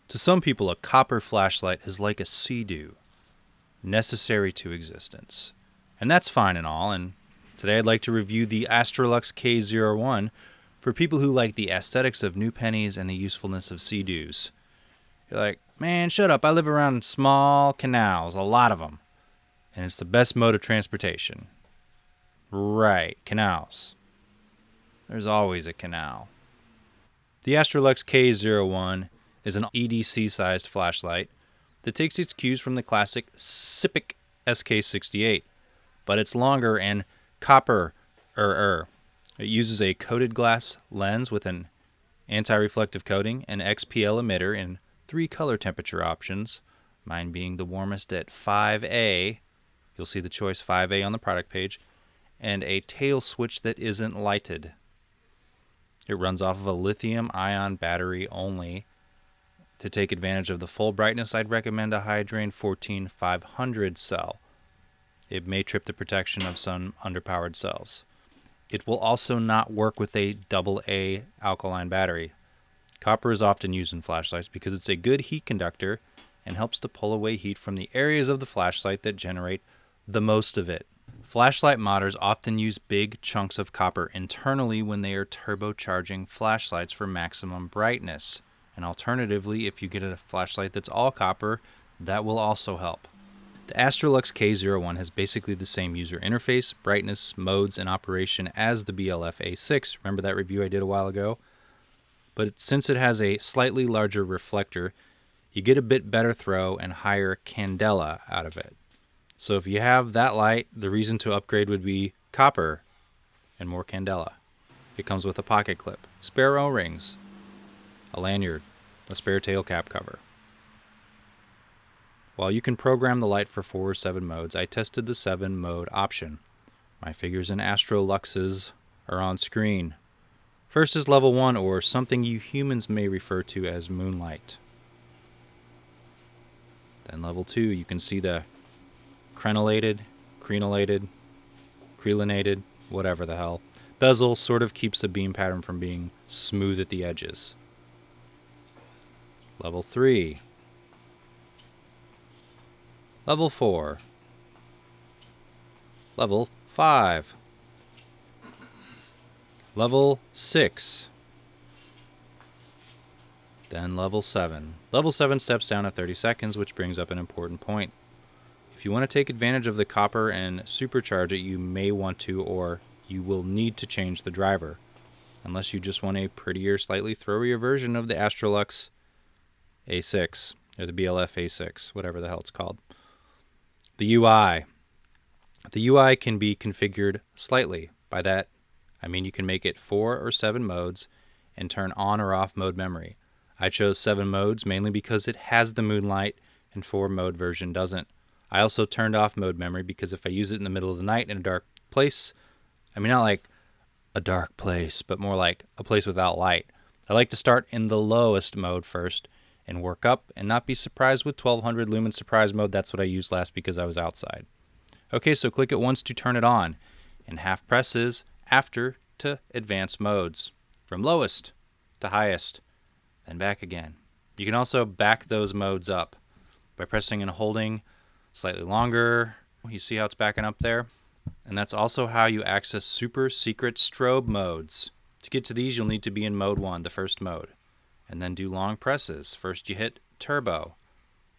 To some people, a copper flashlight is like a sea-dew, necessary to existence. And that's fine and all, and today I'd like to review the Astrolux K01 for people who like the aesthetics of new pennies and the usefulness of sea-dews. You're like, man, shut up, I live around small canals, a lot of them, and it's the best mode of transportation. Right, canals. There's always a canal. The Astrolux K01 is an EDC-sized flashlight that takes its cues from the classic SIPC SK68, but it's longer and copper. It uses a coated glass lens with an anti-reflective coating, an XPL emitter, and 3 color temperature options, mine being the warmest at 5A. You'll see the choice 5A on the product page, and a tail switch that isn't lighted. It runs off of a lithium-ion battery only. To take advantage of the full brightness, I'd recommend a high-drain 14500 cell. It may trip the protection of some underpowered cells. It will also not work with a AA alkaline battery. Copper is often used in flashlights because it's a good heat conductor and helps to pull away heat from the areas of the flashlight that generate the most of it. Flashlight modders often use big chunks of copper internally when they are turbocharging flashlights for maximum brightness. And alternatively, if you get a flashlight that's all copper, that will also help. The Astrolux K01 has basically the same user interface, brightness, modes, and operation as the BLF A6. Remember that review I did a while ago? But since it has a slightly larger reflector, you get a bit better throw and higher candela out of it. So if you have that light, the reason to upgrade would be copper and more candela. It comes with a pocket clip, spare O-rings, a lanyard, a spare tail cap cover. While you can program the light for 4 or 7 modes, I tested the 7 mode option. My figures and Astroluxes are on screen. First is level 1, or something you humans may refer to as moonlight. Then level 2, you can see the crenellated, whatever the hell. Bezel sort of keeps the beam pattern from being smooth at the edges. Level 3. Level 4. Level 5. Level 6. Then level 7. Level 7 steps down at 30 seconds, which brings up an important point. If you want to take advantage of the copper and supercharge it, you may want to, or you will need to change the driver, unless you just want a prettier, slightly throwier version of the Astrolux A6, or the BLF A6, whatever the hell it's called. The UI. The UI can be configured slightly. By that, I mean you can make it 4 or 7 modes and turn on or off mode memory. I chose 7 modes mainly because it has the moonlight and 4 mode version doesn't. I also turned off mode memory because if I use it in the middle of the night in a dark place, I mean not like a dark place, but more like a place without light. I like to start in the lowest mode first and work up and not be surprised with 1200 lumen surprise mode. That's what I used last because I was outside. Okay, so click it once to turn it on, and half presses after to advanced modes, from lowest to highest, then back again. You can also back those modes up by pressing and holding slightly longer. You see how it's backing up there? And that's also how you access super secret strobe modes. To get to these, you'll need to be in mode 1, the first mode, and then do long presses. First you hit turbo.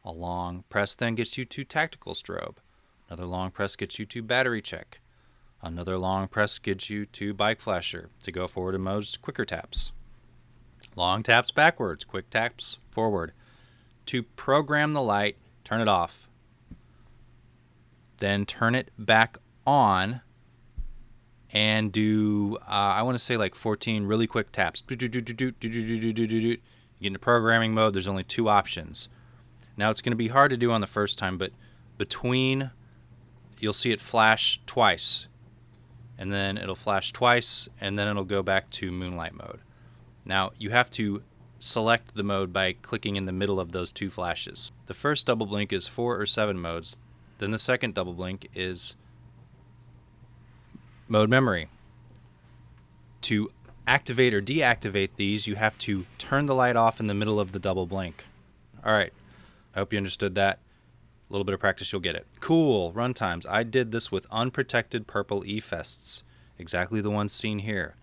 A long press then gets you to tactical strobe. Another long press gets you to battery check. Another long press gets you to bike flasher. To go forward in modes, quicker taps. Long taps backwards, quick taps forward. To program the light, turn it off. Then turn it back on and do, I want to say like 14 really quick taps. You get into programming mode, there's only 2 options. Now it's going to be hard to do on the first time, but between, you'll see it flash twice. And then it'll flash twice, and then it'll go back to moonlight mode. Now you have to select the mode by clicking in the middle of those 2 flashes. The first double blink is 4 or 7 modes. Then the second double blink is mode memory. To activate or deactivate these, you have to turn the light off in the middle of the double blink. All right, I hope you understood that. A little bit of practice, you'll get it. Cool, runtimes. I did this with unprotected purple E-fests, exactly the ones seen here.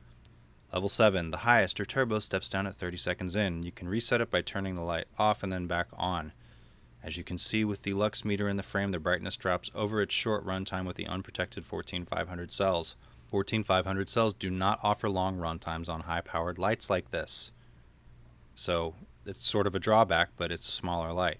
Level 7, the highest, or turbo, steps down at 30 seconds in. You can reset it by turning the light off and then back on. As you can see with the lux meter in the frame, the brightness drops over its short runtime with the unprotected 14500 cells. 14500 cells do not offer long runtimes on high-powered lights like this. So it's sort of a drawback, but it's a smaller light.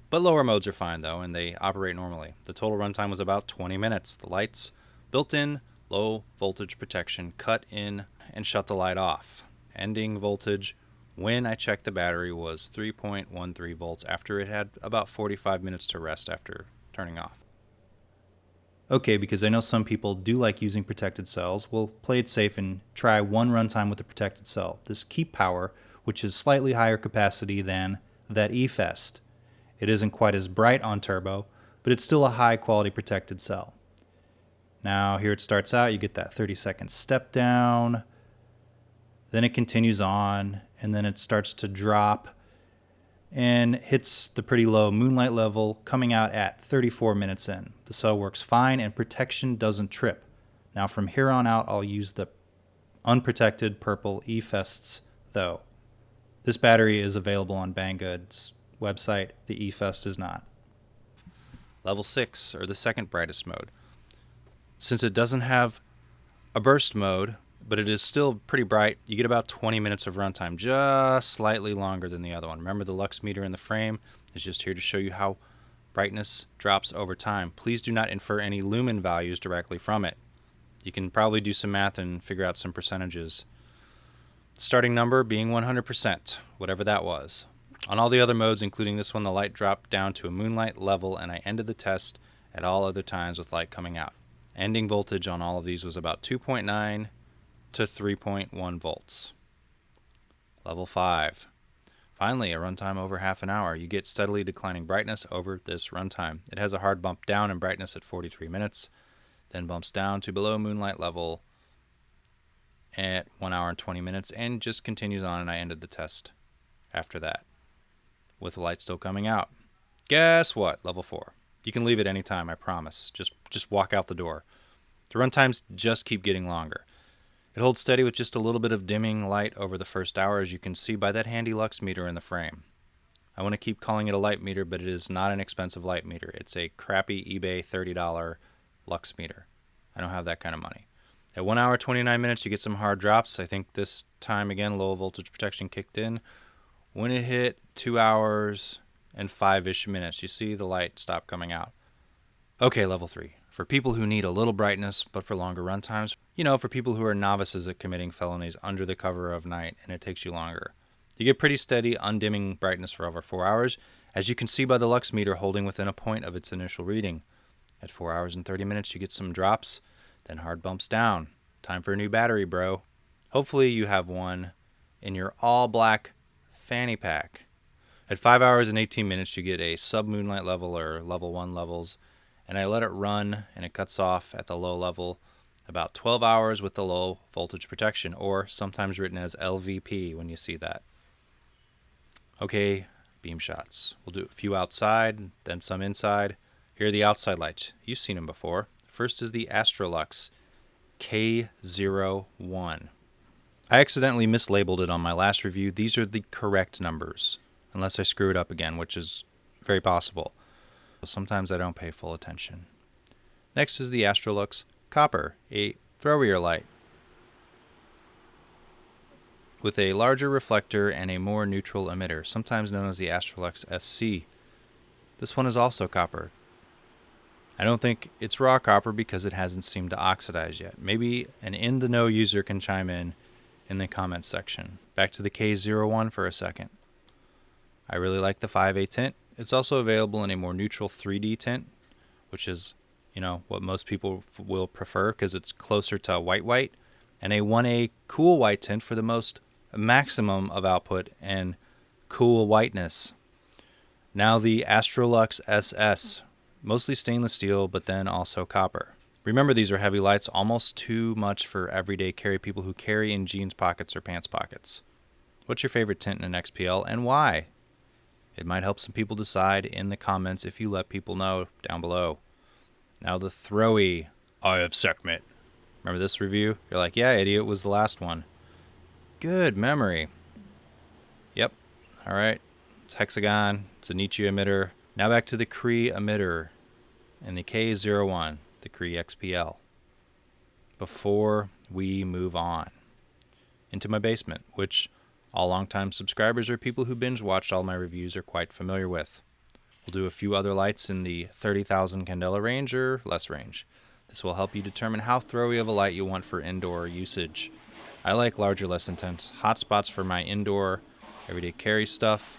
But lower modes are fine though, and they operate normally. The total runtime was about 20 minutes. The lights, built-in low voltage protection, cut in and shut the light off. Ending voltage when I checked the battery was 3.13 volts after it had about 45 minutes to rest after turning off. Okay, because I know some people do like using protected cells, we'll play it safe and try one runtime with the protected cell. This keep power, which is slightly higher capacity than that E-fest. It isn't quite as bright on turbo, but it's still a high quality protected cell. Now here it starts out, you get that 30-second step down, then it continues on, and then it starts to drop and hits the pretty low moonlight level, coming out at 34 minutes in. The cell works fine and protection doesn't trip. Now from here on out, I'll use the unprotected purple E-fests though. This battery is available on Banggood's website, the E-fest is not. Level 6, or the second brightest mode. Since it doesn't have a burst mode, but it is still pretty bright, you get about 20 minutes of runtime, just slightly longer than the other one. Remember, the lux meter in the frame is just here to show you how brightness drops over time. Please do not infer any lumen values directly from it. You can probably do some math and figure out some percentages. Starting number being 100%, whatever that was. On all the other modes, including this one, the light dropped down to a moonlight level, and I ended the test at all other times with light coming out. Ending voltage on all of these was about 2.9 to 3.1 volts. Level 5. Finally, a runtime over half an hour. You get steadily declining brightness over this runtime. It has a hard bump down in brightness at 43 minutes, then bumps down to below moonlight level at 1 hour and 20 minutes, and just continues on, and I ended the test after that with the light still coming out. Guess what? Level 4. You can leave at any time, I promise. Just walk out the door. The runtimes just keep getting longer. It holds steady with just a little bit of dimming light over the first hour, as you can see by that handy lux meter in the frame. I want to keep calling it a light meter, but it is not an expensive light meter. It's a crappy eBay $30 lux meter. I don't have that kind of money. At 1 hour 29 minutes, you get some hard drops. I think this time, again, low voltage protection kicked in. When it hit 2 hours and 5-ish minutes, you see the light stop coming out. Okay, level 3. For people who need a little brightness, but for longer runtimes. You know, for people who are novices at committing felonies under the cover of night, and it takes you longer. You get pretty steady, undimming brightness for over 4 hours, as you can see by the lux meter holding within a point of its initial reading. At 4 hours and 30 minutes, you get some drops, then hard bumps down. Time for a new battery, bro. Hopefully you have one in your all-black fanny pack. At 5 hours and 18 minutes, you get a sub-moonlight level, or level 1 levels, and I let it run, and it cuts off at the low level about 12 hours with the low voltage protection, or sometimes written as LVP when you see that. Okay, beam shots. We'll do a few outside, then some inside. Here are the outside lights. You've seen them before. First is the Astrolux K01. I accidentally mislabeled it on my last review. These are the correct numbers, unless I screw it up again, which is very possible. Sometimes I don't pay full attention. Next is the Astrolux Copper, a throwier light with a larger reflector and a more neutral emitter, sometimes known as the Astrolux SC. This one is also copper. I don't think it's raw copper because it hasn't seemed to oxidize yet. Maybe an in-the-know user can chime in the comments section. Back to the K01 for a second. I really like the 5A tint. It's also available in a more neutral 3D tint, which is, you know, what most people will prefer because it's closer to white, and a 1A cool white tint for the most maximum of output and cool whiteness. Now the Astrolux SS, mostly stainless steel, but then also copper. Remember, these are heavy lights, almost too much for everyday carry people who carry in jeans pockets or pants pockets. What's your favorite tint in an XPL, and why? It might help some people decide in the comments if you let people know down below. Now the throwy Eye of Sekhmet. Remember this review? You're like, yeah, idiot, was the last one. Good memory. Yep. All right. It's hexagon. It's a Nietzsche emitter. Now back to the Cree emitter and the K01, the Cree XPL. Before we move on into my basement, which all longtime subscribers or people who binge watched all my reviews are quite familiar with. We'll do a few other lights in the 30,000 candela range or less range. This will help you determine how throwy of a light you want for indoor usage. I like larger, less intense hotspots for my indoor, everyday carry stuff.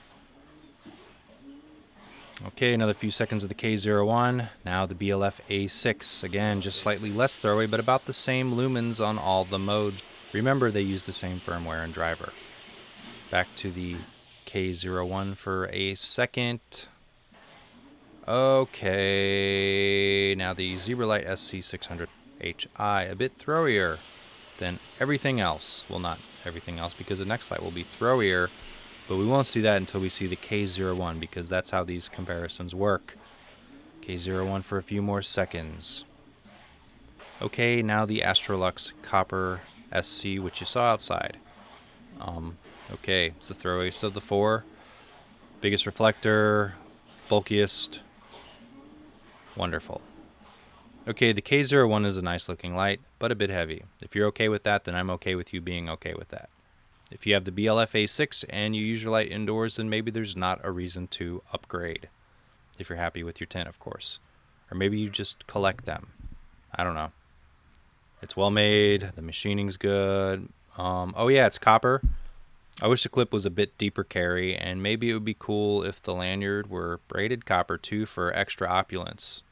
Okay, another few seconds of the K01. Now the BLF A6. Again, just slightly less throwy, but about the same lumens on all the modes. Remember, they use the same firmware and driver. Back to the K01 for a second. Okay, now the Zebralight SC600w, a bit throwier than everything else. Well, not everything else, because the next light will be throwier, but we won't see that until we see the K01, because that's how these comparisons work. K01 for a few more seconds. Okay, now the Astrolux Copper SC, which you saw outside. Okay, it's the throwiest of the four. Biggest reflector, bulkiest. Wonderful. Okay, the K01 is a nice looking light, but a bit heavy. If you're okay with that, then I'm okay with you being okay with that. If you have the BLF A6 and you use your light indoors, then maybe there's not a reason to upgrade. If you're happy with your tint, of course. Or maybe you just collect them. I don't know. It's well made, the machining's good. Oh yeah, it's copper. I wish the clip was a bit deeper carry, and maybe it would be cool if the lanyard were braided copper too for extra opulence.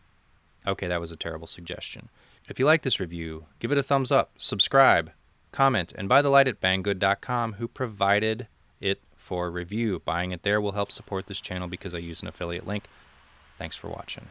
Okay, that was a terrible suggestion. If you like this review, give it a thumbs up, subscribe, comment, and buy the light at banggood.com, who provided it for review. Buying it there will help support this channel because I use an affiliate link. Thanks for watching.